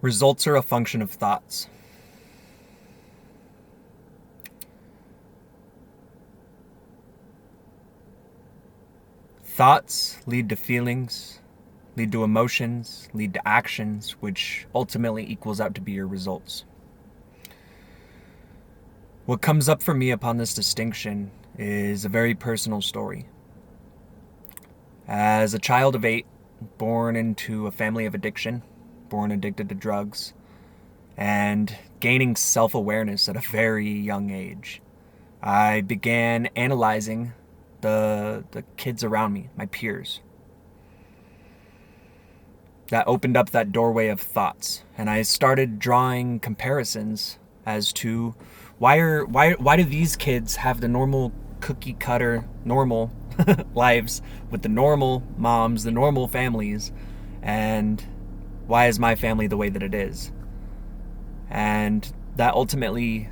Results are a function of thoughts. Thoughts lead to feelings, lead to emotions, lead to actions, which ultimately equals out to be your results. What comes up for me upon this distinction is a very personal story. As a child of 8, born into a family of addiction, born addicted to drugs, and gaining self-awareness at a very young age, I began analyzing the kids around me, my peers. That opened up that doorway of thoughts, and I started drawing comparisons as to why do these kids have the normal cookie cutter normal lives with the normal moms, the normal families, and why is my family the way that it is? And that ultimately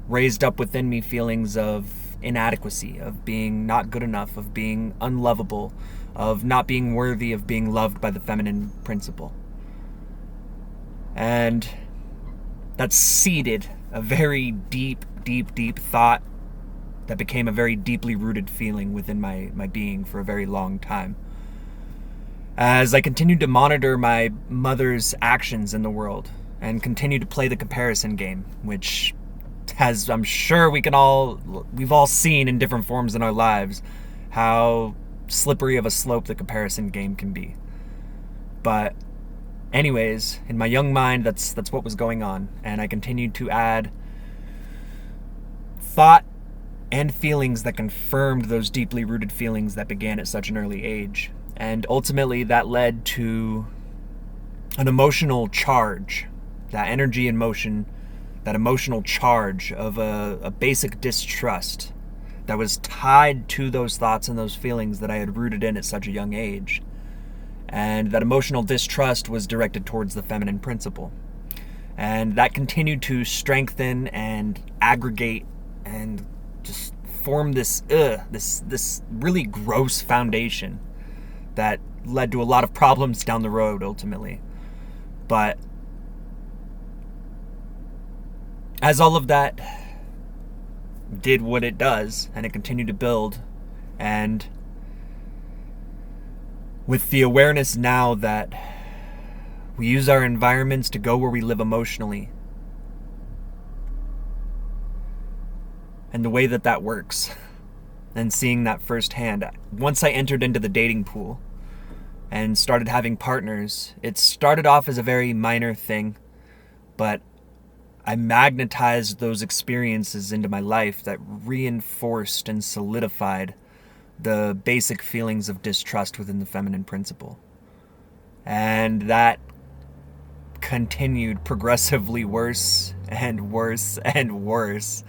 raised up within me feelings of inadequacy, of being not good enough, of being unlovable, of not being worthy of being loved by the feminine principle. And that seeded a very deep thought that became a very deeply rooted feeling within my being for a very long time. As I continued to monitor my mother's actions in the world and continued to play the comparison game, which, as I'm sure we've all seen in different forms in our lives, how slippery of a slope the comparison game can be. But anyways, in my young mind, that's what was going on, and I continued to add thought and feelings that confirmed those deeply rooted feelings that began at such an early age. And ultimately that led to an emotional charge, that energy in motion, that emotional charge of a basic distrust that was tied to those thoughts and those feelings that I had rooted in at such a young age. And that emotional distrust was directed towards the feminine principle. And that continued to strengthen and aggregate and just form this really gross foundation that led to a lot of problems down the road ultimately. But as all of that did what it does, and it continued to build, and with the awareness now that we use our environments to go where we live emotionally, and the way that works, and seeing that firsthand, once I entered into the dating pool and started having partners, it started off as a very minor thing, but I magnetized those experiences into my life that reinforced and solidified the basic feelings of distrust within the feminine principle. And that continued progressively worse and worse and worse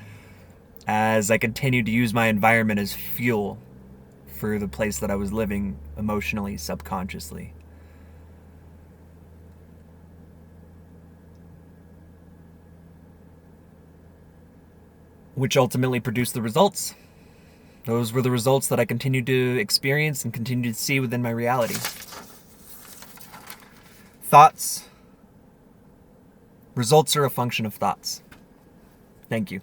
as I continued to use my environment as fuel for the place that I was living emotionally, subconsciously. Which ultimately produced the results. Those were the results that I continued to experience and continued to see within my reality. Thoughts. Results are a function of thoughts. Thank you.